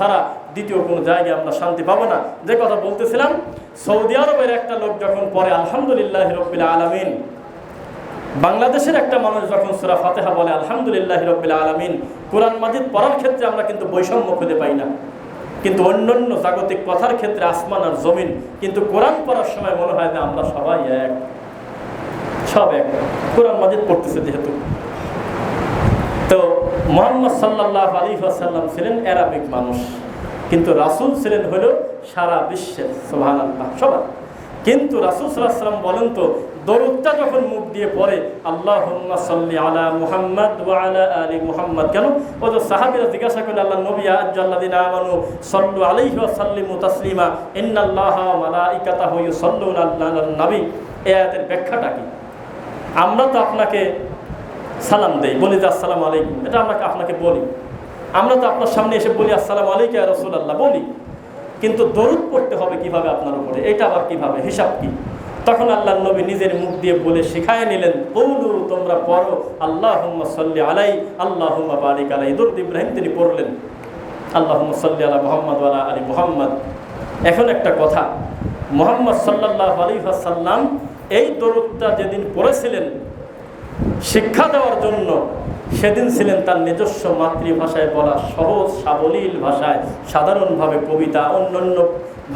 ছাড়া দ্বিতীয় কোনো জায়গায় আমরা শান্তি পাবো না। যে কথা বলতেছিলাম, সৌদি আরবের একটা লোক যখন পড়ে আলহামদুলিল্লাহি রাব্বিল আলামিন, বাংলাদেশের একটা মানুষ যখন সূরা ফাতিহা বলে আলহামদুলিল্লাহি রাব্বিল আলামিন, কোরআন মাজিদ পড়ার ক্ষেত্রে আমরা কিন্তু বৈষম্য খুঁজে পাই না, কিন্তু অন্যান্য জাগতিক কথার ক্ষেত্রে আসমান আর জমিন, কিন্তু কোরআন পড়ার সময় মনে হয় যে আমরা সবাই এক, সব এক। কোরআন মাজিদ পড়তেছে যেহেতু। তো মুহাম্মদ সাল্লাল্লাহু আলাইহি ওয়াসাল্লাম ছিলেন আরবিক মানুষ, কিন্তু রাসূল ছিলেন হলো সারা বিশ্বের, সুবহানাল্লাহ, সবার। কিন্তু রাসূল সাল্লাল্লাহু আলাইহি ওয়াসাল্লাম বলেন তো, দরুদটা যখন মুখ দিয়ে পড়ে আল্লাহুম্মা সাল্লি আলা মুহাম্মাদ ওয়া আলা আলি মুহাম্মাদ, কেন? ও তো সাহাবীরা জিজ্ঞাসা করলেন, আল্লাহ নবী আল্লাযিনা আমানু সাল্লু আলাইহি ওয়া সাল্লিমু তাসলিমা ইন্নাল্লাহা ওয়া মালাইকাতাহু ইউসাল্লুনা আলান নবী, এই আয়াতের ব্যাখ্যাটা কি? আমরা তো আপনাকে সালাম দেই, বলি যে আসসালামু আলাইকুম, এটা আমরা আপনাকে বলি। আমরা তো আপনার সামনে এসে বলি আসসালামু আলাইকা ইয়া রাসূলুল্লাহ বলি, কিন্তু দরুদ পড়তে হবে কিভাবে আপনার উপরে, এটা আবার কিভাবে, হিসাব কি? তখন আল্লাহর নবী নিজের মুখ দিয়ে বলে শিখায় নিলেন, বলু তোমরা পড়ো আল্লাহুম্মা সাল্লি আলাই আল্লাহুম্মা বারিক আলাই। দরুদ ইব্রাহিম তিনি পড়লেন আল্লাহুম্মা সাল্লি আলা মুহাম্মাদ ওয়া আলা আলি মুহাম্মাদ। এখন একটা কথা, মুহাম্মদ সাল্লাল্লাহু আলাইহি ওয়াসাল্লাম এই দরুদটা যেদিন পড়েছিলেন শিক্ষা দেওয়ার জন্য, সেদিন ছিলেন তার নিজস্ব মাতৃভাষায় বলা, সহজ সাবলীল ভাষায়, সাধারণভাবে কবিতা অন্যান্য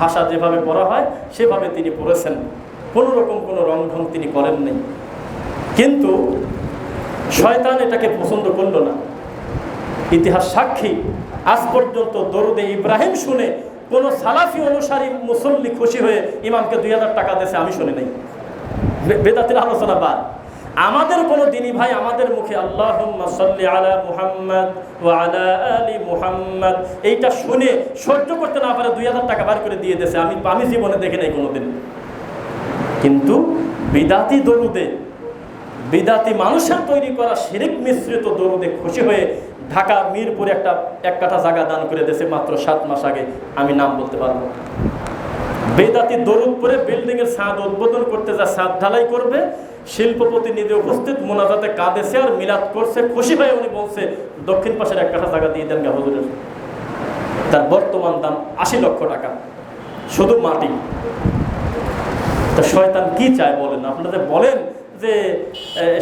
ভাষা যেভাবে পড়া হয় সেভাবে তিনি পড়েছেন, কোনো রকম কোনো রংঢং তিনি করেন নাই। কিন্তু শয়তান এটাকে পছন্দ করল না। ইতিহাস সাক্ষী, আজ পর্যন্ত দরুদে ইব্রাহিম শুনে কোনো সালাফি অনুসারী মুসল্লি খুশি হয়ে ইমামকে 2000 টাকা দিয়েছে আমি শুনি নাই। বেদাতের আলোচনা বাদ। আমাদের কোনো দিনী ভাই আমাদের মুখে আল্লাহুম্মা সাল্লি আলা মুহাম্মাদ ওয়া আলা আলি মুহাম্মাদ এইটা শুনে সহ্য করতে না পারে 2000 টাকা বার করে দিয়ে দিয়েছে, আমি জীবনে দেখি নাই কোনোদিন। কিন্তু বিদাতি দরুদে, বিদাতি মানুষের তৈরি করা শিরক মিশ্রিত দরুদে খুশি হয়ে ঢাকা মিরপুরে এক কাঠা জায়গা দান করে দিয়েছে মাত্র 7 মাস আগে, আমি নাম বলতে পারবো। বেদাতি দরুদ পরে বিল্ডিংয়ের ছাদ উদ্বোধন করতে যা ছাদ ঢালাই করবে, শিল্পপতি নিজে উপস্থিত, মোনাজাতে কাঁদেছে আর মিলাদ করছে, খুশি হয়ে উনি বলছে দক্ষিণ পাশের 1 কাঠা জায়গা দিয়ে দেন গা হুজুরের। তার বর্তমান দাম 80 লক্ষ টাকা, শুধু মাটি। তো শয়তান কি চায় বলেন? আপনারা বলেন যে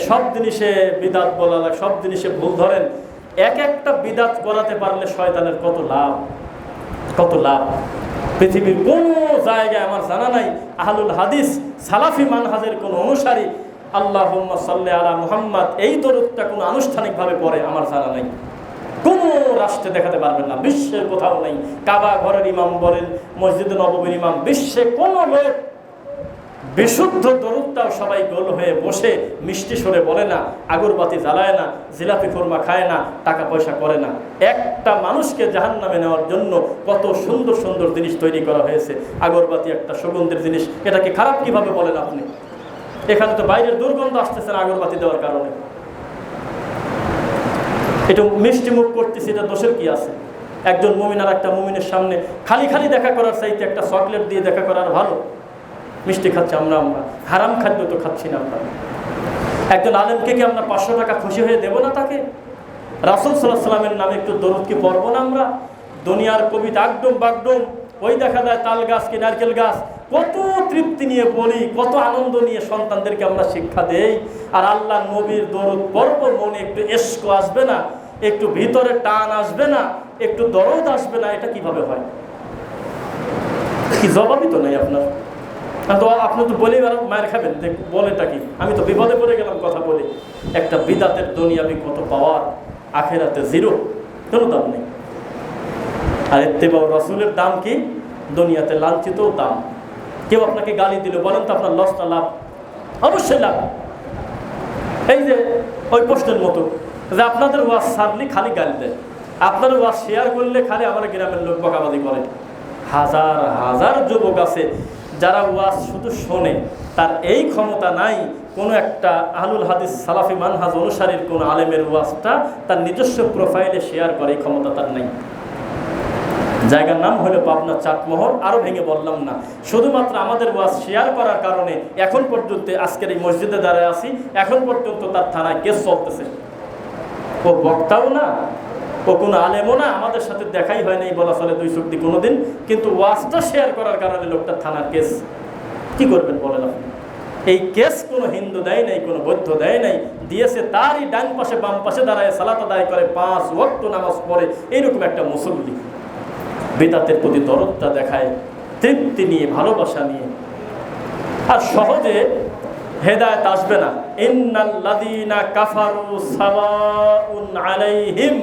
সব জিনিসে বিদাত বলা লাগে, সব জিনিসে ভুল ধরেন, একটা বিদাত করাতে পারলে শয়তানের কত লাভ, কত লাভ। পৃথিবীর কোনো জায়গায় আমার জানা নাই আহলুল হাদিস সালাফি মানহাজের কোনো অনুসারী আল্লাহুম্মা সাল্লি আলা মুহাম্মাদ এই দরুদটা কোনো আনুষ্ঠানিকভাবে পড়ে আমার জানা নাই। কোনো রাষ্ট্রে দেখাতে পারবেন না, বিশ্বের কোথাও নেই। কাবা ঘরের ইমাম বলেন, মসজিদে নববীর ইমাম, বিশ্বে কোনো লোক বিশুদ্ধ দরুদটাও সবাই গোল হয়ে বসে মিষ্টি সরে বলে না, আগরবাতি জ্বালায় না, জিলাপি খুরমা খায় না, টাকা পয়সা করে না। একটা মানুষকে জাহান্নামে নেওয়ার জন্য কত সুন্দর সুন্দর জিনিস তৈরি করা হয়েছে। আগরবাতি একটা সুগন্ধের জিনিস, এটাকে খারাপ কিভাবে বলেন আপনি? এখানে তো বাইরের দুর্গন্ধ আসতেছে না আগরবাতি দেওয়ার কারণে। একটু মিষ্টি মুখ করতেছি, এটা দোষের কি আছে? একজন মুমিন আর একটা মুমিনের সামনে খালি খালি দেখা করার চাইতে একটা চকলেট দিয়ে দেখা করার ভালো। মিষ্টি খাচ্ছি আমরা হারাম খাদ্য তো খাচ্ছি না আমরা। একজন আলেমকে কি আমরা 500 টাকা খুশি হয়ে দেবো না তাকে? রাসূল সাল্লাল্লাহু আলাইহি ওয়াসাল্লামের নামে একটু দরুদ কি পড়বো না আমরা? দুনিয়ার কবিতা আগডম বাগডম, ওই দেখা যায় তাল গাছ কি নারকেল গাছ, কত তৃপ্তি নিয়ে বলি, কত আনন্দ নিয়ে সন্তানদেরকে আমরা শিক্ষা দেই। আর আল্লাহ নবীর দরুদ পড়বো, মনে একটু ইশক আসবে না, একটু ভিতরে টান আসবে না, একটু দরদ আসবে না? এটা কিভাবে হয়? কি জবাবই তো নেই আপনার। তো আপনি তো বলেই মায়ের খাবেন, বলেটা কি? আমি তো বিপদে পড়ে গেলাম কথা বলে। একটা বিদাতের দুনিয়াবি কত পাওয়ার, আখেরাতে জিরো, কোনো দাম নেই। আর ইত্তেবা রাসূলের দাম কি? দুনিয়াতে লাঞ্ছিত দাম। কেউ আপনাকে গালি দিল, বলেন তো আপনার লস না লাভ? অবশ্যই লাভ। এই যে ওই প্রশ্নের মতো যে আপনাদের ওয়াজ সারলি খালি গালি দেয়, আপনার ওয়াজ শেয়ার করলে খালি আমার গ্রামের লোক বকাবাদি করে। হাজার হাজার যুবক আছে যারা ওয়াজ শুধু শোনে, তার এই ক্ষমতা নাই কোনো একটা আহলুল হাদিস সালাফি মানহাজ অনুসারীর কোনো আলেমের ওয়াজটা তার নিজস্ব প্রোফাইলে শেয়ার করে, এই ক্ষমতা তার নেই। জায়গার নাম হলো পাবনা চাটমোহর, আরও ভেঙে বললাম না। শুধুমাত্র আমাদের ওয়াজ শেয়ার করার কারণে এখন পর্যন্ত আজকের এই মসজিদে দাঁড়ায় আছি, এখন পর্যন্ত তার থানায় কেস চলতেছে। ও বক্তাও না, ও ও কোনো আলেমও না, আমাদের সাথে দেখাই হয় নাই বলা চলে দুই চুক্তি কোনোদিন, কিন্তু ওয়াজটা শেয়ার করার কারণে লোকটা থানার কেস। কি করবেন বলেন আপনি? এই কেস কোনো হিন্দু দেয় নাই, কোনো বৌদ্ধ দেয় নাই, দিয়েছে তারই ডান পাশে বাম পাশে দাঁড়ায় সালাত আদায় করে 5 ওয়াক্ত নামাজ পড়ে এইরকম একটা মুসল্লি, বিদাতের প্রতি দরদটা দেখায় তৃপ্তি নিয়ে, ভালোবাসা নিয়ে। আর সহজে হেদায়েত আসবে না। ইন্নাল্লাযীনা কাফারু সাওয়াউন আলাইহিম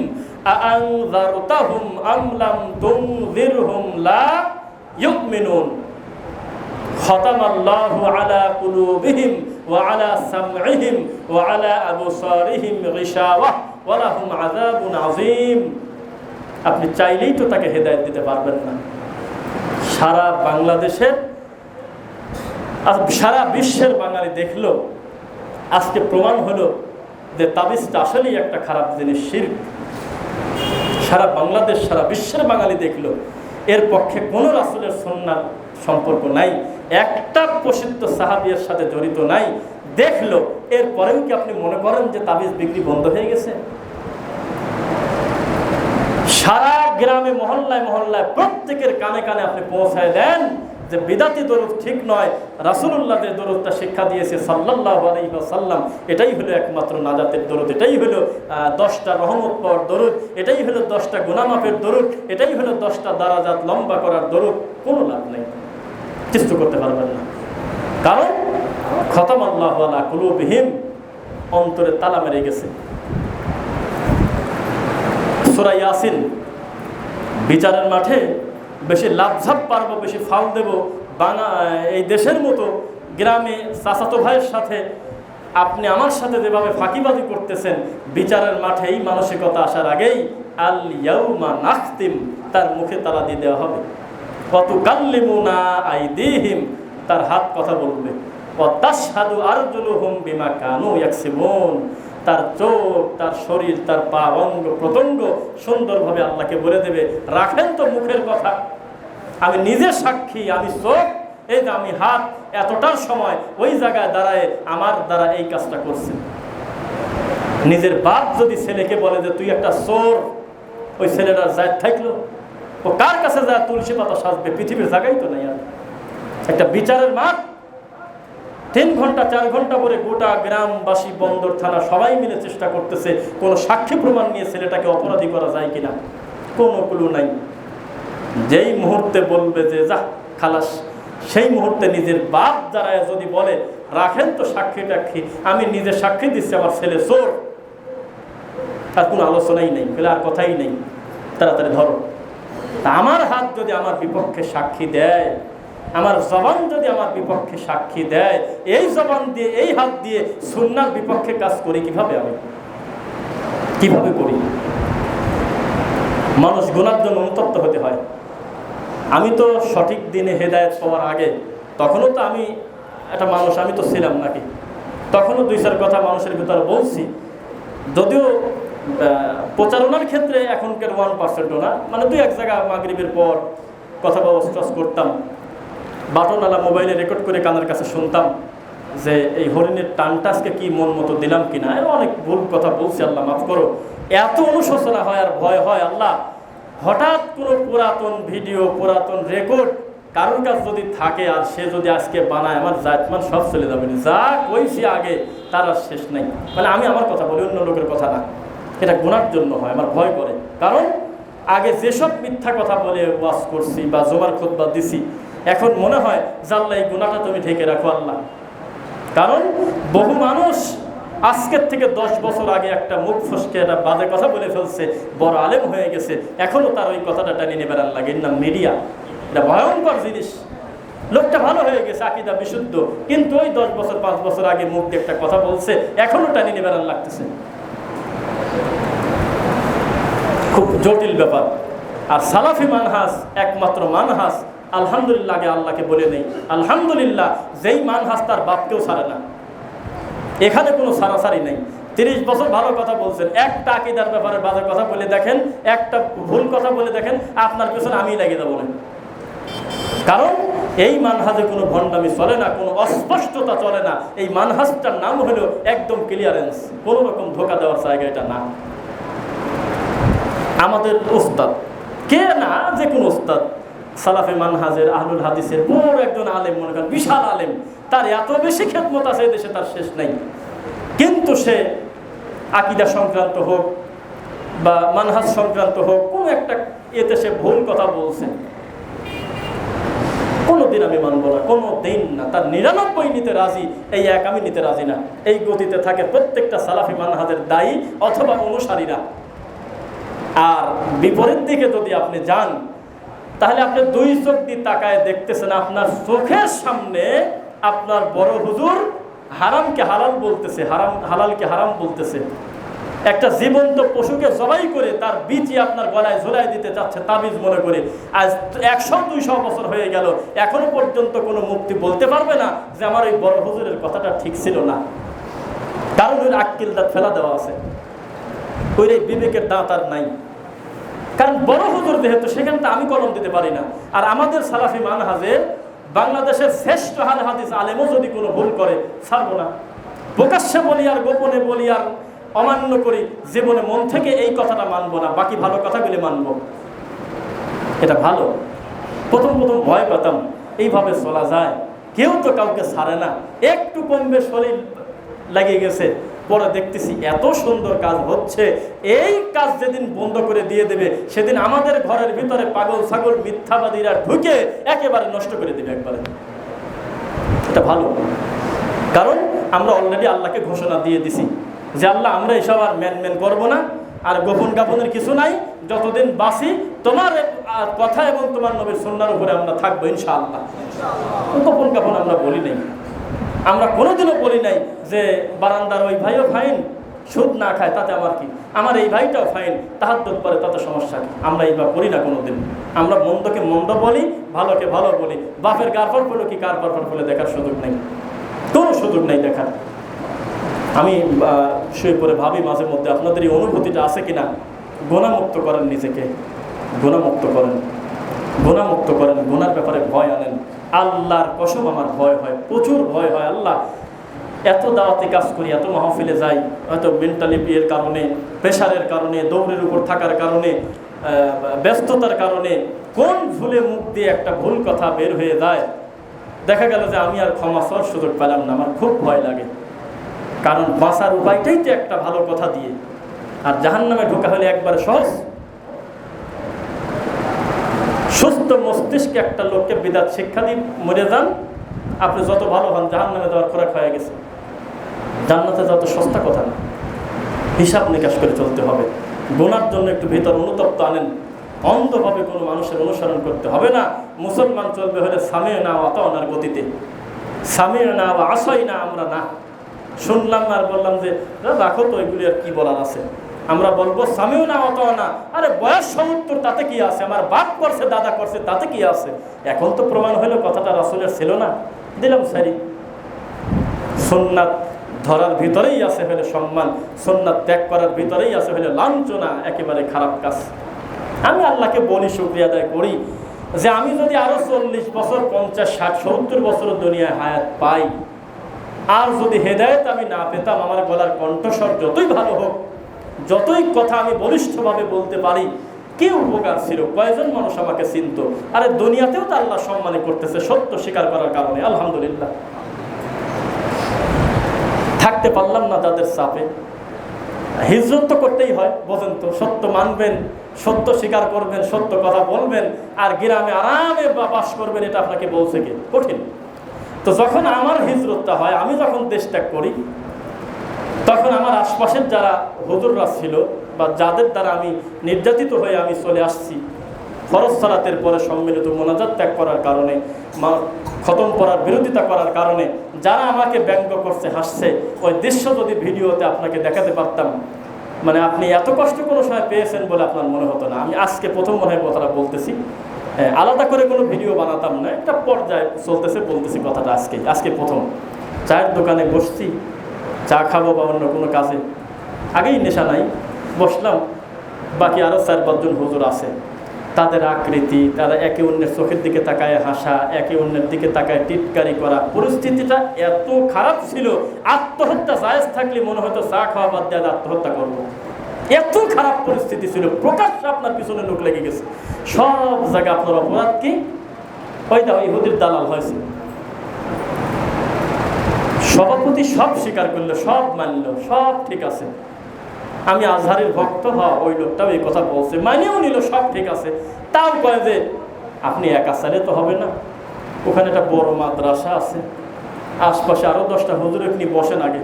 আআনযারতাহুম আম লাম তুনযিরহুম লা ইউমিনুন। খতামাল্লাহু আলা কুলুবিহিম ওয়া আলা সামঈহিম ওয়া আলা আবসারিহিম গিশাওয়াহ ওয়া লাহুম আযাবুন আযীম। আপনি চাইলেই তো তাকে হেদায়েত দিতে পারবেন না। সারা বাংলাদেশের, সারা বিশ্বের বাঙালি দেখলো, আজকে প্রমাণ হলো যে তাবিজটা আসলেই একটা খারাপ জিনিস, শিরক। সারা বাংলাদেশ, সারা বিশ্বের বাঙালি দেখলো এর পক্ষে কোনো রাসূলের সুন্নাহ সম্পর্ক নাই, একটা প্রসিদ্ধ সাহাবীর সাথে জড়িত নাই, দেখলো। এরপরেও কি আপনি মনে করেন যে তাবিজ বিক্রি বন্ধ হয়ে গেছে? সারা গ্রামে মহল্লায় মহল্লায় প্রত্যেকের কানে কানে আপনি পৌঁছায় দেন যে বিদাতি দরুদ ঠিক নয়, রাসূলুল্লাহ যে দরুদটা শিক্ষা দিয়েছে সাল্লাল্লাহু আলাইহি ওয়াসাল্লাম, এটাই হলো একমাত্র নাজাতের দরুদ, এটাই হলো 10টা রহমত পাওয়ার দরুদ, এটাই হলো 10টা গুনাহ মাফের দরুদ, এটাই হলো 10টা দারাজাত লম্বা করার দরুদ। কোনো লাভ নেই, কিছু করতে পারবেন না। কারণ খতামাল্লাহু আলা কুলুবিহিম, অন্তরে তালা মেরে গেছে। সূরা ইয়াসিন, বিচারের মাঠে বেশি লাভঝাপ পারবো, বেশি ফাউল দেব, এই দেশের মতো গ্রামে চাচাতো ভাইয়ের সাথে আপনি আমার সাথে যেভাবে ফাঁকিবাজি করতেছেন, বিচারের মাঠে এই মানসিকতা আসার আগেই আল ইয়াউমা নাখতিম, তার মুখে তালা দিয়ে দেওয়া হবে। ওয়া তুকাল্লিমুনা আইদিহিম, তার হাত কথা বলবে। ওয়া তাশহাদু আরজুলুহুম বিমা কানু ইয়াকসিবুন, তার চোখ, তার শরীর, তার পা, অঙ্গ প্রত্যঙ্গ সুন্দরভাবে আল্লাহকে বলে দেবে, রাখেন তো মুখের কথা, আমি নিজে সাক্ষী, আমি চোখ, এই যে আমি হাত, এতটার সময় ওই জায়গায় দাঁড়ায় আমার দ্বারা এই কাজটা করছে। নিজের বাপ যদি ছেলেকে বলে যে তুই একটা চোর, ওই ছেলেটার জায়দ থাকলো, ও কার কাছে যায় তুলসী পাতা সাজবে? পৃথিবীর জায়গায় তো নেই। আর একটা বিচারের মাঠ 3 ঘন্টা 4 ঘন্টা পরে গোটা গ্রামবাসী, বন্দর থানা সবাই মিলে চেষ্টা করতেছে কোনো সাক্ষী প্রমাণ নিয়ে ছেলেটাকে অপরাধী করা যায় কিনা, কোনো ক্লু নাই। যেই মুহূর্তে বলবে যে যা খালাস, সেই মুহূর্তে নিজের বাপ দাঁড়ায় যদি বলে রাখেন তো সাক্ষী টাক্ষী, আমি নিজে সাক্ষী দিচ্ছি আমার ছেলে চোর, আর কোনো আলোচনাই নেই, বলে আর কথাই নেই, তাড়াতাড়ি ধরো। আমার হাত যদি আমার বিপক্ষে সাক্ষী দেয়, আমার জবান যদি আমার বিপক্ষে সাক্ষী দেয়, এই জবান দিয়ে, এই হাত দিয়ে সুন্নাহর বিপক্ষে কাজ করি কিভাবে? আমি কিভাবে করি? মানুষ গুনার জন্য অনুতপ্ত হতে হয়। আমি তো সঠিক দিনে হেদায়েত পাওয়ার আগে, তখনও তো আমি একটা মানুষ, আমি তো ছিলাম নাকি, তখনও 2-4 কথা মানুষের ভিতরে বলছি, যদিও প্রচারণার ক্ষেত্রে এখনকার 1%ও না, মানে 2-1 জায়গা মাগরিবের পর কথা ব্যবস্থা করতাম, বাটনওয়ালা মোবাইলে রেকর্ড করে কানের কাছে শুনতাম যে এই হরিণের টানটা আজকে কি মন মতো দিলাম কিনা, অনেক ভুল কথা বলছি, আল্লাহ মাফ করো। এত অনুশোচনা হয় আর ভয় হয়, আল্লাহ হঠাৎ কোনো পুরাতন ভিডিও, পুরাতন রেকর্ড কারোর কাছে যদি থাকে আর সে যদি আজকে বানায়, আমার জাতমান সব চলে যাবে, যা কইছি আগে তার আর শেষ নেই। মানে আমি আমার কথা বলি, অন্য লোকের কথা না, এটা গুনার জন্য হয়, আমার ভয় করে। কারণ আগে যেসব মিথ্যা কথা বলে ওয়াজ করছি বা জুমার খুতবা দিছি, এখন মনে হয় জাল্লা এই গুনাহটা তুমি ঢেকে রাখো আল্লাহ। কারণ বহু মানুষ আজকের থেকে 10 বছর আগে একটা মুখ ফসকে একটা বাজে কথা বলে ফেলছে, বড় আলেম হয়ে গেছে, এখনও তার ওই কথাটা টানিয়ে নেবার লাগে। এর নাম মিডিয়া। এটা ভয়ঙ্কর জিনিস। লোকটা ভালো হয়ে গেছে, আকীদা বিশুদ্ধ, কিন্তু ওই 10 বছর 5 বছর আগে মুখ দিয়ে একটা কথা বলছে, এখনও টানিয়ে নেবার লাগতেছে। খুব জটিল ব্যাপার। আর সালাফি মানহাজ একমাত্র মানহাজ, আলহামদুলিল্লাহ, আগে আল্লাহকে বলে নেই আলহামদুলিল্লাহ, যেই মানহাজ তার বাপকেও ছাড়ে না, এখানে কোনো সারাসারি নেই। 30 বছর ভালো কথা বলছেন, একটা আকীদার ব্যাপারে বাজে কথা বলে দেখেন, একটা ভুল কথা বলে দেখেন, আপনার পেছনে আমি লেগে যাবো না। কারণ এই মানহাজে কোনো ভণ্ডামি চলে না, কোনো অস্পষ্টতা চলে না। এই মানহাজটার নাম হলো একদম ক্লিয়ারেন্স, কোনো রকম ধোকা দেওয়ার জায়গা এটা না। আমাদের ওস্তাদ, কে না, যে কোনো ওস্তাদ, সালাফে মানহাজের আহলুল হাদিসের বড় একজন আলেম, মনে করেন বিশাল আলেম, তার এত বেশি খেদমত আছে দেশে তার শেষ নাই। কিন্তু সে আকীদা সংক্রান্ত হোক বা মানহাজ সংক্রান্ত হোক, কোনো একটা এতে সে ভুল কথা বলছে, কোনোদিন আমি মানব না, কোনো দিন না। তার 99 নিতে রাজি, এই এক আমি নিতে রাজি না। এই গতিতে থাকে প্রত্যেকটা সালাফি মানহাজের দায়ী অথবা অনুসারীরা। আর বিপরীত দিকে যদি আপনি যান, তাহলে আপনি দুই চোখ দিয়ে তাকায় দেখতেছেন, আপনার চোখের সামনে আপনার বড় হুজুর হারামকে হালাল বলতেছে, হালালকে হারাম বলতেছে। একটা জীবন্ত পশুকে জবাই করে তার বিচি আপনার গলায় ঝোলাই দিতে চাচ্ছে তাবিজ মনে করে। আজ 100-200 বছর হয়ে গেল, এখনো পর্যন্ত কোনো মুফতি বলতে পারবে না যে আমার ওই বড় হুজুরের কথাটা ঠিক ছিল না। কারণ ওই আক্কিল দাঁত ফেলা দেওয়া আছে, ওই বিবেকের দাঁত আর নাই। কারণ বড় হুজুর যেহেতু, সেখানে তো আমি কলম দিতে পারি না। আর আমাদের সালাফি মানহাজের বাংলাদেশের শ্রেষ্ঠ আহলে হাদিস আলেমও যদি কোনো ভুল করে, ছাড়বো না। প্রকাশ্যে বলি আর গোপনে বলি আর অমান্য করি, জীবনে মন থেকে এই কথাটা মানবো না, বাকি ভালো কথাগুলি মানবো। এটা ভালো। প্রথম ভয় পেতাম, এইভাবে চলা যায়, কেউ তো কাউকে ছাড়ে না, একটু কমবে শরীর লেগে গেছে। পরে দেখতেছি এত সুন্দর কাজ হচ্ছে, এই কাজ যেদিন বন্ধ করে দিয়ে দেবে, সেদিন আমাদের ঘরের ভিতরে পাগল ছাগল মিথ্যাবাদীরা ঢুকে একেবারে নষ্ট করে দেবে একবারে। এটা ভালো, কারণ আমরা অলরেডি আল্লাহকে ঘোষণা দিয়ে দিছি যে আল্লাহ, আমরা এসব আর ম্যান করবো না, আর গোপন গাপনের কিছু নাই। যতদিন বাঁচি তোমার কথা এবং তোমার নবীর সুন্নাহর উপরে আমরা থাকবো ইনশাআল্লাহ। গোপন গাপন আমরা বলি নাই, আমরা কোনোদিনও বলি নাই যে বারান্দার ওই ভাইও ফাইন, সুদ না খায় তাতে আমার কি, আমার এই ভাইটাও ফাইন, তাহাজ্জুদ পড়ে তাতে সমস্যা কি। আমরা এইভাবে করি না কোনোদিন। আমরা মন্দকে মন্দ বলি, ভালোকে ভালো বলি। বাপের গারফর ফলে কি কার বারফর ফলে দেখার সুযোগ নেই, কোনো সুযোগ নেই দেখার। আমি শুয়ে পড়ে ভাবি মাঝে মধ্যে, আপনাদের এই অনুভূতিটা আছে কিনা? গুনাহমুক্ত করেন নিজেকে, গুনাহমুক্ত করেন, গুনাহমুক্ত করেন, গুনার ব্যাপারে ভয় আনেন। আল্লাহর কসম আমার ভয় হয়, প্রচুর ভয় হয়। আল্লাহ, এত দাওয়াতি কাজ করি, এত মাহফিলে যাই, হয়তো মেন্টালি বিয়ের কারণে, প্রেশারের কারণে, দৌড়ের উপর থাকার কারণে, ব্যস্ততার কারণে কোন ভুলে মুখ দিয়ে একটা ভুল কথা বের হয়ে যায়, দেখা গেল যে আমি আর ক্ষমা চাওয়ার সুযোগ পেলাম না। আমার খুব ভয় লাগে, কারণ বাঁচার উপায়টাই তো একটা ভালো কথা দিয়ে, আর জাহান্নামে ঢোকা হলে একবারে সহজ। সুস্থ মস্তিষ্কে একটা লোককে বিদাত শিক্ষা দিয়ে মরে যান, আপনি যত ভালো হন, জাহান্নামে যাওয়ার খোরাক হয়ে গেছে। জান্নাতে যত সস্তা কথা না, হিসাব নিকাশ করে চলতে হবে। গুনার জন্য একটু ভিতর অনুতপ্ত আনেন, অন্ধভাবে কোনো মানুষের অনুসরণ করতে হবে না। মুসলমান চলবে হলে সামি'না ওয়া আতা'নার গতিতে, সামি'না ওয়া আসাইনা। আমরা না শুনলাম আর বললাম যে রাখো তো, এগুলি আর কি বলার আছে। আমরা বলবো সামি'না ওয়া আতা'না। আরে বয়স 70, তাতে কি আছে? আমার বাপ করছে, দাদা করছে, তাতে কি আছে? এখন তো প্রমাণ হলো কথাটা রাসূলের ছিল না, দিলাম সারি। সুন্নাত ধরার ভিতরেই আছে হলে সম্মান, সুন্নাত ত্যাগ করার ভিতরেই আছে হলে লাঞ্ছনা, একেবারে খারাপ কাজ। আমি আল্লাহকে বলি, শুকরিয়া আদায় করি যে আমি যদি আরো 40 বছর, 50, 60, 70 বছর দুনিয়ায় হায়াত পাই, আর যদি হেদায়েত আমি না পেতাম, আমার গলার কণ্ঠস্বর যতই ভালো হোক, যতই কথা আমি বলিষ্ঠভাবে বলতে পারি, কি উপকার ছিল? কয়জন মানুষ আমাকে চিনত? আরে দুনিয়াতেও তো আল্লাহ সম্মানে করতেছে সত্য স্বীকার করার কারণে, আলহামদুলিল্লাহ। থাকতে পারলাম না যাদের চাপে। হিজরত তো করতেই হয়, বোঝেন তো। সত্য মানবেন, সত্য স্বীকার করবেন, সত্য কথা বলবেন, আর গ্রামে আরামে বাস করবেন, এটা আপনাকে বলছে কি? কঠিন। তো যখন আমার হিজরতটা হয়, আমি যখন দেশ ত্যাগ করি, তখন আমার আশপাশের যারা হুজুররা ছিল বা যাদের দ্বারা আমি নির্যাতিত হয়ে আমি চলে আসছি, ফরজ সালাতের পরে সম্মিলিত মোনাজাত ত্যাগ করার কারণে, খতম পড়ার বিরোধিতা করার কারণে যারা আমাকে ব্যঙ্গ করছে, হাসছে, ওই দৃশ্য যদি ভিডিওতে আপনাকে দেখাতে পারতাম, মানে আপনি এত কষ্ট কোনো সময় পেয়েছেন বলে আপনার মনে হতো না। আমি আজকে প্রথম মনে হয় কথাটা বলতেছি, আলাদা করে কোনো ভিডিও বানাতাম না, একটা পর্যায়ে চলতেছে বলতেছি কথাটা। আজকে প্রথম চায়ের দোকানে বসছি, চা খাবো বা অন্য কোনো কাজে, আগেই নেশা নাই, বসলাম, বাকি আরও 4-5 জন হুজুর আছে। তাদের আকৃতি, তারা একে অন্যের চোখের দিকে তাকায় হাসা, একে অন্যের দিকে তাকায় টিটকারি করা, পরিস্থিতিটা এত খারাপ ছিল, আত্মহত্যা জায়েজ থাকলে মনে হয়তো চা খাওয়া বাদ দিয়ে আত্মহত্যা করবো। এত খারাপ পরিস্থিতি ছিল, প্রকাশ্যে আপনার পিছনে লোক লেগে গেছে, সব জায়গায় আপনার অপরাধ কি? ওই দাও ইহুদির দালাল হয়েছে। সভাপতি সব স্বীকার করলো, সব মানলো, সব ঠিক আছে, আমি আজহারের ভক্ত, ওই লোকটাও এই কথা বলছে, মানেও নিল, সব ঠিক আছে। তাও কয় যে আপনি একা চাইলে তো হবে না, ওখানে একটা বড় মাদ্রাসা আছে, আশপাশে আরো 10টা হুজুর নিয়ে বসেন আগে।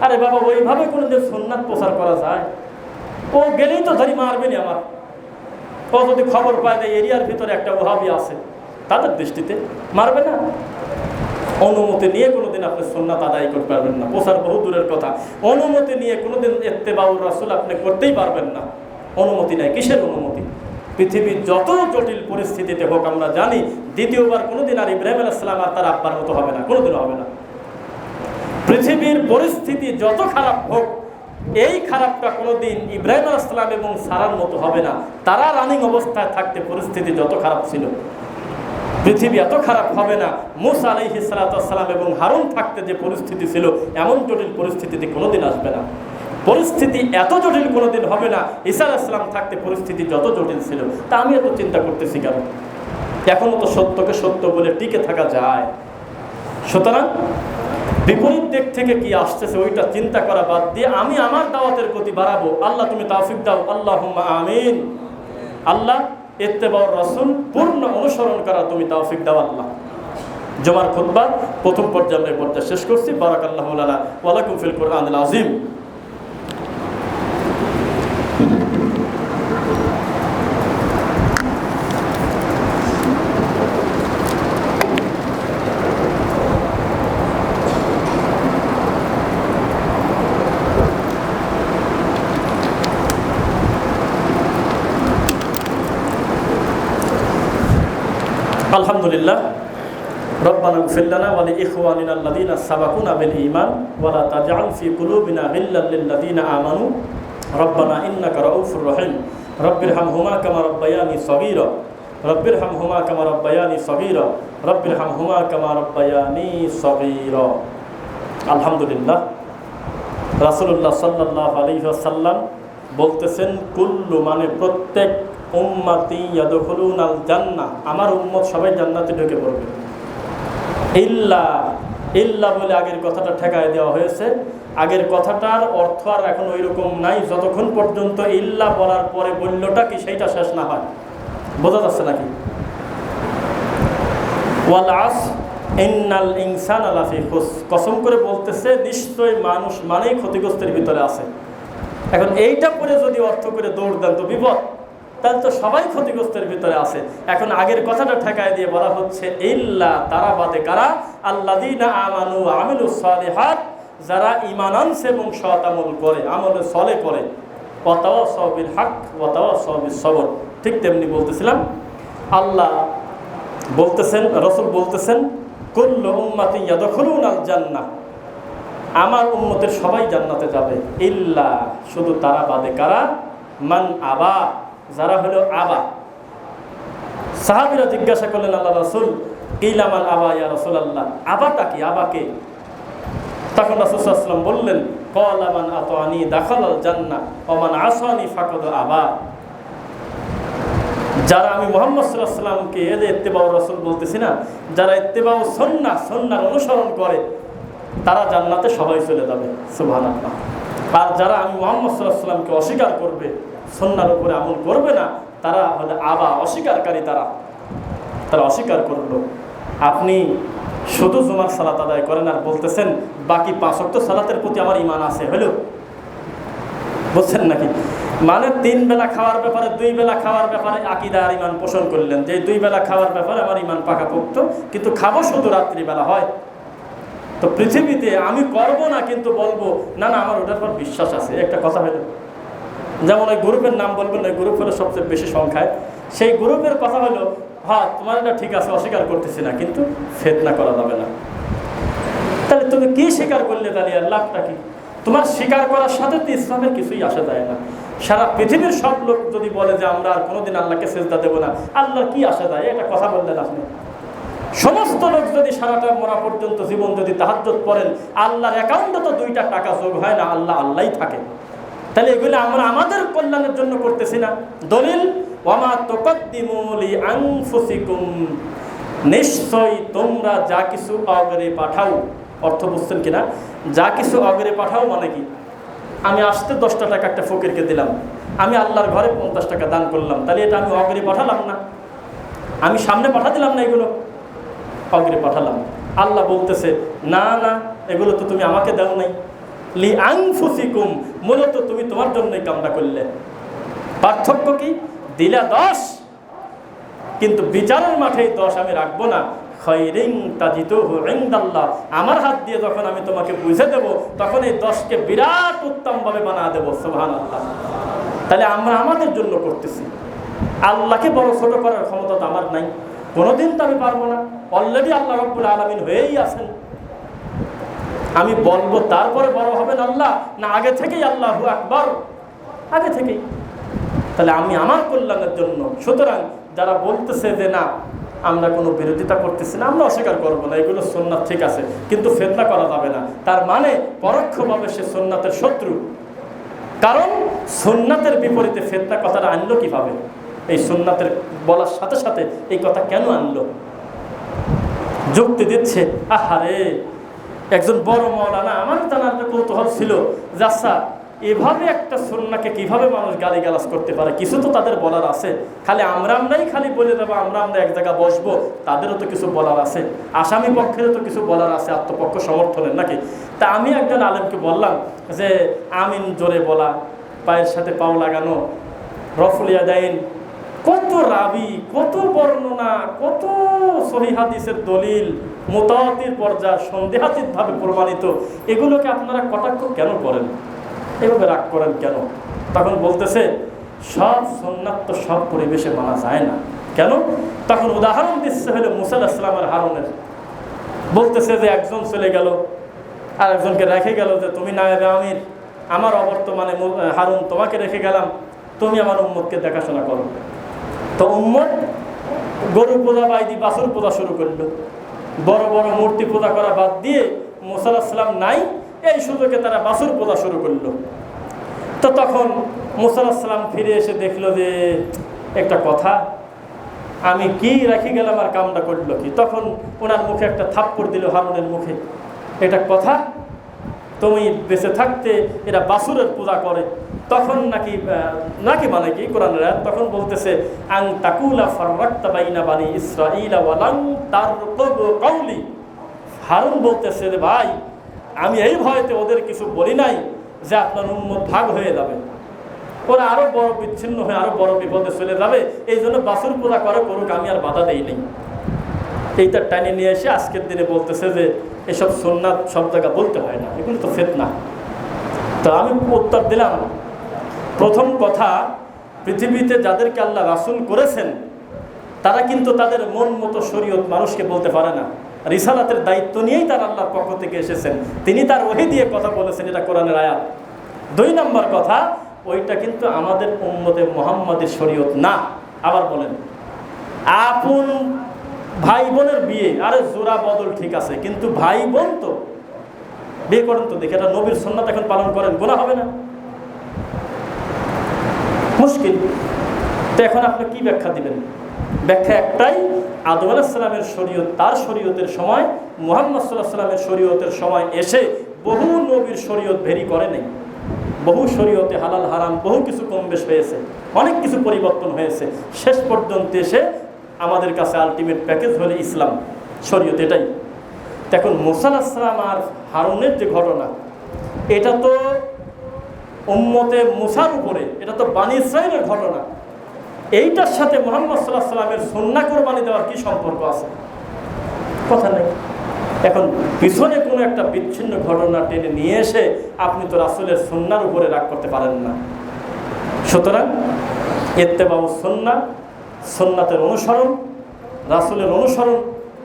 আরে বাবা, ওইভাবে কোনোদিন সুন্নাত প্রচার করা যায়? ও গেলেই তো ধরি মারবেনি আমার। ও যদি খবর পায় যে এরিয়ার ভিতরে একটা ওহাবি আছে, তাদের দৃষ্টিতে মারবে না? অনুমতি নিয়ে কোনোদিন আপনি সুন্নাত আদায় করতে পারবেন না, প্রচার বহু দূরের কথা। অনুমতি নিয়ে কোনোদিন ইত্তেবাউর রাসূল আপনি করতেই পারবেন না। অনুমতি নাই, কিসের অনুমতি? পৃথিবীর যত জটিল পরিস্থিতিতে হোক, আমরা জানি দ্বিতীয়বার কোনোদিন আর ইব্রাহিম আলাইহিস সালাম আর তার আব্বার মতো হবে না, কোনোদিনও হবে না। পৃথিবীর পরিস্থিতি যত খারাপ হোক, এই খারাপটা কোনোদিন ইব্রাহিম আলাইহিস সালাম এবং সারার মতো হবে না। তারা রানিং অবস্থায় থাকতে পরিস্থিতি যত খারাপ ছিল, পৃথিবী এত খারাপ হবে না। মূসা আলাইহিস সালাম এবং হারুন থাকতে যে পরিস্থিতি ছিল, এমন জটিল পরিস্থিতিতে কোনোদিন আসবে না। পরিস্থিতি এত জটিল কোনোদিন হবে না। ঈসা আলাইহিস সালাম থাকতে পরিস্থিতি যত জটিল ছিল, তা আমি এত চিন্তা করতেছি কেন? এখনো তো সত্যকে সত্য বলে টিকে থাকা যায়। সুতরাং বিপরীত দিক থেকে কি আসতেছে ওইটা চিন্তা করা বাদ দিয়ে আমি আমার দাওয়াতের গতি বাড়াবো। আল্লাহ তুমি তৌফিক দাও, আল্লাহুম্মা আমিন। আল্লাহ ইত্তেবাউর রাসূল পূর্ণ অনুসরণ করা তুমি তৌফিক দাও আল্লাহ। জুমার খুতবা প্রথম পর্যায়ে পর্যায়ে শেষ করছি। বারাকাল্লাহু লানা ওয়া লাকুম ফিল কুরআনিল আযীম। আলহামদুলিল্লাহ। রব্বানা ইগফির লানা ওয়া লিইখওয়ানিনা আল্লাযীনা সাবাকুনা বিল ঈমান ওয়া লা তাজআল ফী কুলুবিনা গিল্লাল লিল লাযীনা আমানু রব্বানা ইন্নাকা রাউফুর রহিম রব্বিরহামহুমা কামা রাব্বায়ানি সগীরা রব্বিরহামহুমা কামা রাব্বায়ানি সগীরা রব্বিরহামহুমা কামা রাব্বায়ানি সগীরা। আলহামদুলিল্লাহ। রাসূলুল্লাহ সাল্লাল্লাহু আলাইহি ওয়াসাল্লাম বলতেছেন, কুল্লু মানে প্রত্যেক উম্মতি ইয়াদখুলুনাল জান্নাহ, আমার উম্মত সবাই জান্নাতে ঢুকে পড়বে। ইল্লা ইল্লা বলে আগের কথাটা ঠেকায় দেওয়া হয়েছে। আগের কথাটার অর্থ আর এখন ওই রকম নাই, যতক্ষণ পর্যন্ত ইল্লা বলার পরে বললটা কি সেইটা শেষ না হয়। বোঝা যাচ্ছে নাকি? ওয়াল আসর ইন্নাল ইনসানা লাফি খুসর, কসম করে বলতেছে নিশ্চয় মানুষ মানেই ক্ষতিগ্রস্তের ভিতরে আছে। এখন এইটা পরে যদি অর্থ করে দৌড় দেন তো বিপদ, তাহলে তো সবাই ক্ষতিগ্রস্তের ভিতরে আছে। এখন আগের কথাটা ঠেকায় দিয়ে বলা হচ্ছে ইল্লা, তারা বাদে কারা? আল্লাযীনা আমানু ওয়া আমিলুস সালিহাত, যারা ঈমান আনছে এবং সৎ আমল করে, আমলে সলে করে। ওয়া তাওয়াসাউ বিল হক ওয়া তাওয়াসাউ বিস সবর। ঠিক তেমনি বলতেছিলাম, আল্লাহ বলতেছেন, রাসূল বলতেছেন, কুল্লু উম্মাতিন ইয়াদখুলুনাল জান্নাহ, আমার উম্মতের সবাই জান্নাতে যাবে। ইল্লা, শুধু তারা বাদে কারা? মান আবা, যারা হলো আবা। সাহাবীরা জিজ্ঞাসা করলেন, আল্লাহ রাসূল, কিলা মান আবা ইয়া রাসূলুল্লাহ, আবাটা কি? আবাকে? তখন রাসূল সাল্লাল্লাহু আলাইহি ওয়াসাল্লাম বললেন, ক্বালা মান আতানি দাখালাল জান্নাহ ওয়া মান আসানি ফাকাদ আবা। যারা আমি মুহাম্মদ সাল্লাল্লাহু আলাইহি ওয়াসাল্লামকে এই যে ইত্তেবাউর রাসূল বলতেছি না, যারা ইত্তেবাউ সুন্নাহ, সুন্নাহর অনুসরণ করে, তারা জান্নাতে সবাই চলে যাবে। সুবহানাল্লাহ। আর যারা আমি মুহাম্মদ সাল্লাল্লাহু আলাইহি ওয়াসাল্লামকে অস্বীকার করবে, সুন্নাহর উপরে আমল করবে না, তারা হলো আবা, অস্বীকারী। তারা অস্বীকার করলো। আপনি শুধু জুমার সালাত আদায় করেন আর বলতেছেন বাকি 5 ওয়াক্ত সালাতের প্রতি আমার ঈমান আছে, হলো? বুঝছেন নাকি? মানে 3 বেলা খাওয়ার ব্যাপারে, 2 বেলা খাওয়ার ব্যাপারে আকীদা আর ঈমান পোষণ করলেন যে 2 বেলা খাওয়ার ব্যাপারে আমার ঈমান পাকাপোক্ত, কিন্তু খাবো শুধু রাত্রিবেলা হয়। তো পৃথিবীতে আমি করবো না, কিন্তু বলবো না না আমার ওটার পর বিশ্বাস আছে, একটা কথা হলো। যেমন ওই গ্রুপের নাম বলবেন, ওই গ্রুপ হলো সবচেয়ে বেশি সংখ্যায়, সেই গ্রুপের কথা হলো, হ্যাঁ তোমার এটা ঠিক আছে, অস্বীকার করতেছি না, কিন্তু ফিতনা করা যাবে না। তাহলে তুমি কি স্বীকার করলে? তাহলে আর লাভটা কি? তোমার স্বীকার করার সাথে তো ইসলামের কিছুই আসা যায় না। সারা পৃথিবীর সব লোক যদি বলে যে আমরা আর কোনোদিন আল্লাহকে সেজদা দেবো না, আল্লাহর কি আসা যায়? এটা কথা বললেন আপনি। সমস্ত লোক যদি সারাটা মরা পর্যন্ত জীবন যদি তাহাজ্জুদ পড়েন, আল্লাহর অ্যাকাউন্টে তো 2টা টাকা যোগ হয় না, আল্লাহ আল্লাহই থাকে। তাহলে এগুলো আমরা আমাদের কল্যাণের জন্য করতেছি না। দলিল ওয়ামা তুকদ্দিমু লিআনফুসিকুম, নিশ্চয়ই তোমরা যা কিছু অগ্রে পাঠাও। অর্থ বুঝছেন কিনা? যা কিছু অগ্রে পাঠাও মানে কি? আমি আসতে 10টা টাকা একটা ফকিরকে দিলাম, আমি আল্লাহর ঘরে 50 টাকা দান করলাম, তাহলে এটা আমি অগ্রে পাঠালাম না? আমি সামনে পাঠা দিলাম না, এগুলো অগ্রে পাঠালাম। আল্লাহ বলতেছে না না, এগুলো তো তুমি আমাকে দাও নাই। লিআনফুসিকুম, মূলত তুমি তোমার জন্যই কামনা করলে। পার্থক্য কি? দিলা 10, কিন্তু বিচারের মাঠে 10 আমি রাখবো না। খায়রিন তাজিদুহু ইনদাল্লাহ, আমার হাত দিয়ে যখন আমি তোমাকে বুঝে দেব, তখন এই 10কে বিরাট উত্তমভাবে বানিয়ে দেব। সুবহানাল্লাহ। তাহলে আমরা আমাদের জন্য করতেছি, আল্লাহকে বড় ছোট করার ক্ষমতা তো আমার নাই, কোনোদিন তো আমি পারবো না। অলরেডি আল্লাহ রাব্বুল আলামিন হয়েই আছেন। আমি বলবো তারপরে বড় হবেন আল্লাহ, না আগে থেকেই আল্লাহু আকবার? আগে থেকেই। তাহলে আমি আমার কল্যাণের জন্য। সুতরাং যারা বলতেছে যে না আমরা কোনো বিরোধিতা করতেছি না, আমরা অস্বীকার করবো না, এগুলো সুন্নাত ঠিক আছে, কিন্তু ফিতনা করা যাবে না, তার মানে পরোক্ষভাবে সে সুন্নাতের শত্রু। কারণ সুন্নাতের বিপরীতে ফিতনা কথাটা আনলো কিভাবে? এই সুন্নাতের বলার সাথে সাথে এই কথা কেন আনলো? যুক্তি দিচ্ছে। আহারে, একজন বড় মাওলানা, আমার জানার কৌতূহল ছিল যে আচ্ছা এভাবে একটা সুন্নাহকে কিভাবে মানুষ গালিগালাজ করতে পারে, কিছু তো তাদের বলার আছে। খালি আমরাই খালি বলে দেবো, আমরা এক জায়গায় বসবো, তাদেরও তো কিছু বলার আছে, আসামি পক্ষেরও তো কিছু বলার আছে, আত্মপক্ষ সমর্থনের নাকি? তা আমি একজন আলেমকে বললাম যে আমিন জোরে বলা, পায়ের সাথে পাও লাগানো, রফুল ইয়াদাইন, কত রাবি, কত বর্ণনা, কত সহিহ হাদিসের দলিল, মুতাওয়াতির পর্যায়ে সন্দেহাতীতভাবে প্রমাণিত, এগুলোকে আপনারা কটাক্ষ কেন করেন, এভাবে রাগ করেন কেন? তখন বলতেছে সব সুন্নাত তো সব পরিবেশে মানা যায় না। কেন? তখন উদাহরণ দিচ্ছে হলো মুসা আলাইহিস সালামের হারুনের। বলতেছে যে একজন চলে গেল আর একজনকে রেখে গেল যে তুমি নায়েবে আমির, আমার অবর্তমানে হারুন তোমাকে রেখে গেলাম, তুমি আমার উম্মতকে দেখাশোনা করো। তো উম্মত গরু পূজা বাইদি বাছুর পূজা শুরু করলো, বড় বড় মূর্তি পূজা করা বাদ দিয়ে মুসা আলাইহিস সালাম নাই, এই সুযোগে তারা বাছুর পূজা শুরু করলো। তো তখন মুসা আলাইহিস সালাম ফিরে এসে দেখলো যে একটা কথা, আমি কি রেখে গেলাম আর কামটা করলো কি? তখন ওনার মুখে একটা থাপ্পড় দিল হারুনের মুখে, এটা কথা? তুমি বেঁচে থাকতে এরা বাছুরের পূজা করে, তখন নাকি মানে কি কোরআনের আয়াত তখন বলতেছে আন তাকুলা ফাররাকতা বাইনা বানি ইসরাঈলা ওয়া লান তারকুবু কওলি। হারুন বলতেছে যে ভাই, আমি এই ভয়তে ওদের কিছু বলি নাই যে আপনার উম্মত ভাগ হয়ে যাবে, ওরা আরো বড় বিচ্ছিন্ন হয়ে আরো বড় বিপদে চলে যাবে, এই জন্য বাছুর পূজা করুক, আমি আর বাধা দেই নাই। এইটা টাইনে নিয়ে এসে আজকের দিনে বলতেছে যে এসব সুন্নাত সব জায়গা বলতে হয় না, এগুলো তো ফিতনা। তো আমি উত্তর দিলাম, প্রথম কথা, পৃথিবীতে যাদেরকে আল্লাহ রাসূল করেছেন তারা কিন্তু তাদের মন মতো শরীয়ত মানুষকে বলতে পারে না। রিসালাতের দায়িত্ব নিয়েই তার আল্লাহর পক্ষ থেকে এসেছেন, তিনি তার ওহী দিয়ে কথা বলেছেন, এটা কোরআনের আয়াত। 2 নম্বর কথা, ওইটা কিন্তু আমাদের উম্মতে মুহাম্মাদের শরীয়ত না। আবার বলেন, আপন ভাই বোনের বিয়ে, আরে জোড়া বদল ঠিক আছে, কিন্তু ভাই বোন তো বিয়ে করেন তো দেখে, এটা নবীর সুন্নাত এখন পালন করেন, গুনাহ হবে না? মুশকিল। তো এখন আপনি কি ব্যাখ্যা দিবেন? ব্যাখ্যা একটাই, আদম আলাইহিস সালামের শরীয়ত তার শরীয়তের সময়, মুহাম্মদ সাল্লাল্লাহু আলাইহি সাল্লামের শরীয়তের সময় এসে বহু নবীর শরীয়ত ভেরি করে নেই। বহু শরীয়তে হালাল হারাম বহু কিছু কম বেশ হয়েছে, অনেক কিছু পরিবর্তন হয়েছে, শেষ পর্যন্ত এসে আমাদের কাছে আলটিমেট প্যাকেজ হলো ইসলাম শরীয়ত, এটাই। এখন মুসা আলাইহিস সালাম আর হারুনের যে ঘটনা, এটা তো উম্মতে মুসার উপরে, এটা তো বানি ইসরাঈলের ঘটনা, এইটার সাথে মুহাম্মদ সাল্লাল্লাহু আলাইহি সাল্লামের সুন্নাহ কুরবানি দেওয়ার কি সম্পর্ক আছে? কথা নেই। এখন পিছনে কোনো একটা বিচ্ছিন্ন ঘটনা টেনে নিয়ে এসে আপনি তো রাসূলের সুন্নাহর উপরে রাগ করতে পারেন না। সুতরাং ইত্তেবাউস সুন্নাহ, সুন্নাতের অনুসরণ, রাসূলের অনুসরণ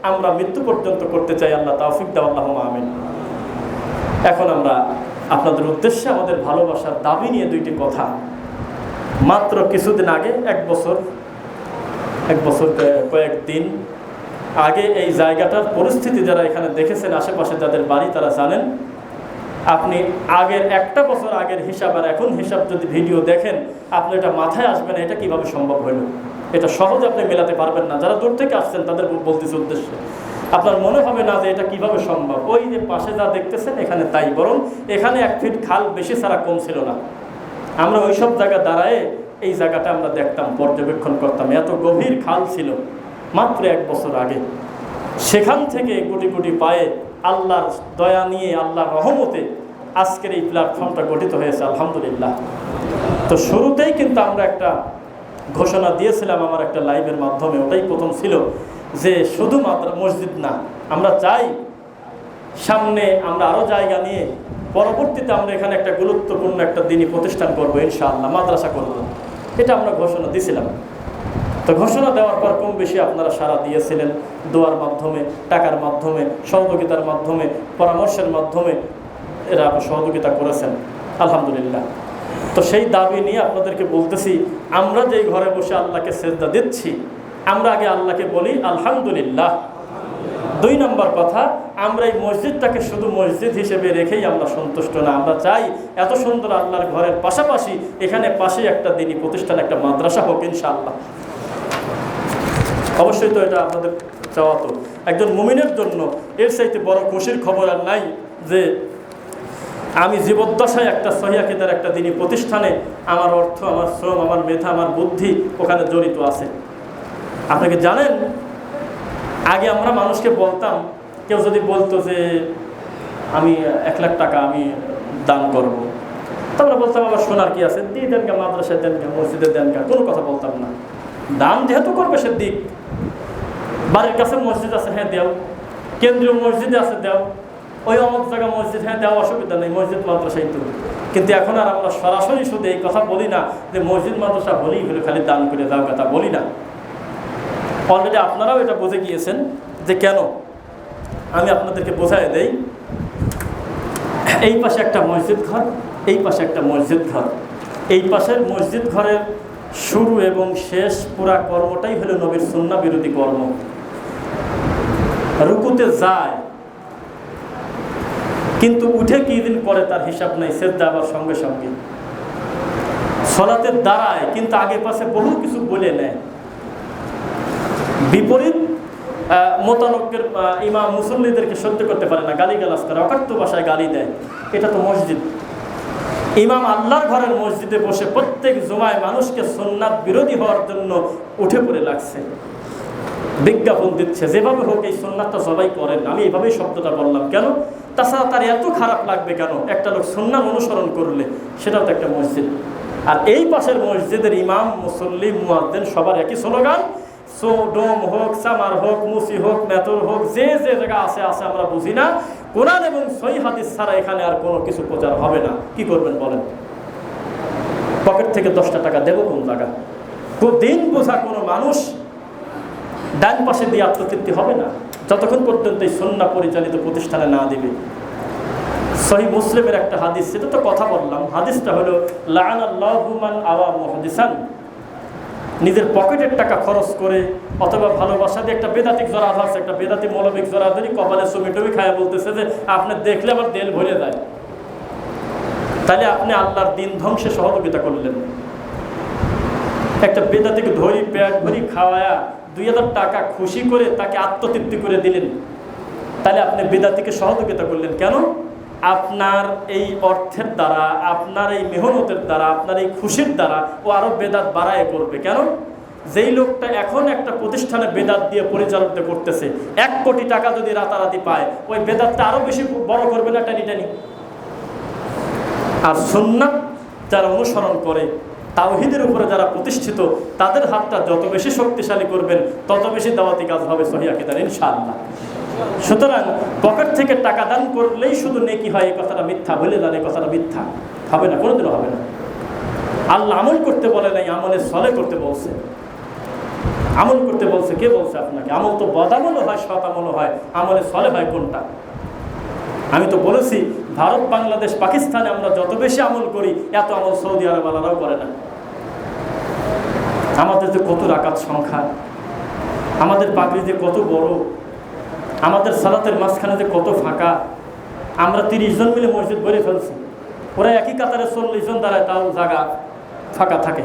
আমরা মৃত্যু পর্যন্ত করতে চাই। আল্লাহ তৌফিক দাও, আল্লাহুম্মা আমিন। এখন আমরা আপনাদের উদ্দেশ্যে আমাদের ভালোবাসার দাবি নিয়ে 2টি কথা। মাত্র কিছুদিন আগে, এক বছর কয়েকদিন আগে এই জায়গাটার পরিস্থিতি যারা এখানে দেখেছেন, আশেপাশে যাদের বাড়ি তারা জানেন, আপনি আগের একটা বছর আগের হিসাব আর এখন হিসাব যদি ভিডিও দেখেন, আপনি এটা মাথায় আসবে না এটা কিভাবে সম্ভব হইল। এটা সহজে আপনি মেলাতে পারবেন না। যারা দূর থেকে আসছেন তাদের বলতেছে উদ্দেশ্যে, আপনার মনে হবে না যে এটা কিভাবে সম্ভব। ওই যে পাশে যা দেখতেছেন এখানে তাই, বরং এখানে 1 ফিট খাল বেশি ছাড়া কম ছিল না। আমরা ওই সব জায়গা দাঁড়ায় এই জায়গাটা আমরা দেখতাম, পর্যবেক্ষণ করতাম, এত গভীর খাল ছিল মাত্র 1 বছর আগে। সেখান থেকে কোটি কোটি পায়ে আল্লাহর দয়া নিয়ে, আল্লাহর রহমতে আজকের এই প্ল্যাটফর্মটা গঠিত হয়েছে, আলহামদুলিল্লাহ। তো শুরুতেই কিন্তু আমরা একটা ঘোষণা দিয়েছিলাম আমার একটা লাইভের মাধ্যমে, ওটাই প্রথম ছিল যে শুধুমাত্র মসজিদ না, আমরা চাই সামনে আমরা আরও জায়গা নিয়ে পরবর্তীতে আমরা এখানে একটা গুরুত্বপূর্ণ একটা দিনই প্রতিষ্ঠান করবো ইনশাআল্লাহ, মাদ্রাসা করবো, এটা আমরা ঘোষণা দিয়েছিলাম। তো ঘোষণা দেওয়ার পর কম বেশি আপনারা সাড়া দিয়েছিলেন, দোয়ার মাধ্যমে, টাকার মাধ্যমে, সহযোগিতার মাধ্যমে, পরামর্শের মাধ্যমে এরা সহযোগিতা করেছেন, আলহামদুলিল্লাহ। তো সেই দাবি নিয়ে আপনাদেরকে বলতেছি, আমরা যেই ঘরে বসে আল্লাহকে সেজদা দিচ্ছি, আমরা আগে আল্লাহকে বলি আলহামদুলিল্লাহ। 2 নম্বর কথা, আমরা এই মসজিদটাকে শুধু মসজিদ হিসেবে রেখেই আমরা সন্তুষ্ট না। আমরা চাই এত সুন্দর আল্লাহর ঘরের পাশাপাশি এখানে পাশে একটা দিনী প্রতিষ্ঠান, একটা মাদ্রাসা হোক ইনশাআল্লাহ। অবশ্যই তো এটা আপনাদের চাওয়া। তো একজন মুমিনের জন্য এর চাইতে বড় খুশির খবর আর নাই যে আমি জীবদ্দশায় একটা সহিহ আকীদার একটা দিনী প্রতিষ্ঠানে আমার অর্থ, আমার শ্রম, আমার মেধা, আমার বুদ্ধি ওখানে জড়িত আছে। আপনাকে জানেন, আগে আমরা মানুষকে বলতাম, কেউ যদি বলতো যে আমি 1 লাখ টাকা আমি দান করব, তো আমরা বলতাম আবার শোনার কি আছে, দিয়ে দেন গা, মাদ্রাসায় দেন গা, মসজিদে দেন গা, কোনো কথা বলতাম না। দান যেহেতু করবে সে দিক, বাড়ির কাছে মসজিদ আছে, হ্যাঁ দেও, কেন্দ্রীয় মসজিদে আছে দেও, ওই অমুক জায়গা মসজিদ, হ্যাঁ দেওয়া অসুবিধা নেই, মসজিদ মাদ্রাসাই তো। কিন্তু এখন আর আমরা সরাসরি শুধু এই কথা বলি না যে মসজিদ মাদ্রাসা হলেই হলে খালি দান করে দাও, কথা বলি না। অলরেডি আপনারাও এটা বুঝে গিয়েছেন যে কেন। আমি আপনাদেরকে বোঝাই দেই, এই পাশে একটা মসজিদ ঘর, এই পাশে একটা মসজিদ ঘর, এই পাশের মসজিদ ঘরের শুরু এবং শেষ পুরা কর্মটাই হলো নবীর সুন্নাহ বিরোধী কর্ম। রুকুতে যায় কিন্তু উঠে কি দিন পরে তার হিসাব নাই, সেজদা আবার সঙ্গে সঙ্গে। সালাতের দাঁড়ায় কিন্তু আগে পাশে বহু কিছু বলে নেয়। বিপরীত মোতানক্কের ইমাম মুসল্লিদেরকে সহ্য করতে পারে না, গালিগালাজ করে, অকাট্য ভাষায় গালি দেয়। এটা তো মসজিদ। ইমাম আল্লাহর ঘরের মসজিদে বসে প্রত্যেক জুমায় মানুষকে সুন্নাত বিরোধী হওয়ার জন্য উঠে পড়ে লাগছে, বিজ্ঞাপন দিচ্ছে, যেভাবে হোক এই সুন্নাতটা সবাই করেন। আমি এইভাবেই শব্দটা বললাম কেন, তাছাড়া তার এত খারাপ লাগবে কেন একটা লোক সুন্নাত অনুসরণ করলে? সেটাও তো একটা মসজিদ। আর এই পাশের মসজিদের ইমাম, মুসল্লি, মুয়াজ্জিন সবার একই স্লোগান, ডোম হোক, সামার হোক, মুসি হোক, মেতর হোক, যে যে জায়গা আছে আছে আমরা বুঝি না, কোরআন এবং সহিহ হাদিস ছাড়া এখানে আর কোনো কিছু প্রচার হবে না। কি করবেন বলেন? পকেট থেকে 10টা টাকা দেবো কোন জায়গা? দিন বোঝা কোনো মানুষ ডান পাশে দিয়ে আত্মতৃপ্তি হবে না যতক্ষণ পর্যন্ত এই সুন্নাহ পরিচালিত প্রতিষ্ঠানে না দিবে। সহিহ মুসলিমের একটা হাদিস, সেটা তো কথা বললাম, হাদিসটা হলো লাআনাল্লাহু মান আওয়া মুহাদ্দিসান। নিজের পকেটের টাকা খরচ করে অথবা ভালোবাসা দিয়ে একটা বেদাতিক জরা ধরছে, একটা বেদাতি মৌলবিক জরা ধরি, কপালে চুমিটুমি খায় বলতেছে যে আপনি দেখলে আমার দেল ভরে যায়। তাহলে আপনি আল্লাহর দিন ধ্বংসে সহযোগিতা করলেন। একটা বেদাতিকে ধরি, পেট ভরি খাওয়ায়া 2000 টাকা খুশি করে তাকে আত্মতৃপ্তি করে দিলেন, তাহলে আপনি বেদাতিকে সহযোগিতা করলেন কেন? আপনার এই অর্থের দ্বারা, আপনার এই মেহনতের দ্বারা, আপনার এই খুশির দ্বারা ও আরো বেদাত বাড়ায় করবে। কেন? যেই লোকটা এখন একটা প্রতিষ্ঠানে বেদাত দিয়ে পরিচালিত করতেছে, 1 কোটি টাকা যদি রাতারাতি পায়, ওই বেদাতটা আরো বেশি বড় করবে না টানি টানি। আর সুন্নাত যারা অনুসরণ করে, তাওহীদের উপরে যারা প্রতিষ্ঠিত, তাদের হাতটা যত বেশি শক্তিশালী করবেন তত বেশি দাওয়াতি কাজ হবে সহিহ আকীদার ইনশাআল্লাহ। সুতরাং পকেট থেকে টাকা দান করলেই শুধু নেকি হয়, এই কথাটা মিথ্যা। বলে দেন এই কথাটা মিথ্যা, হবে না, কোনোদিনও হবে না। আল্লাহ আমল করতে বলে নাই, আমলে সলে করতে বলছে। আমল করতে বলছে, কে বলছে আপনাকে? আমল তো বদামলও হয়, সৎ আমলও হয়, আমলে সলে হয় কোনটা? আমি তো বলেছি, ভারত, বাংলাদেশ, পাকিস্তানে আমরা যত বেশি আমল করি, এত আমল সৌদি আরবওয়ালারাও করে না। আমাদের যে কত রাকাত সংখ্যা, আমাদের পাগড়ি যে কত বড়, আমাদের সালাতের মাঝখানে যে কত ফাঁকা, আমরা 30 জন মিলে মসজিদ ভরে ফেলছি, ওরা একই কাতারে 40 জন দাঁড়ায়, তাও জায়গা ফাঁকা থাকে।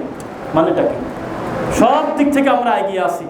মানেটা কি? সব দিক থেকে আমরা এগিয়ে আসি।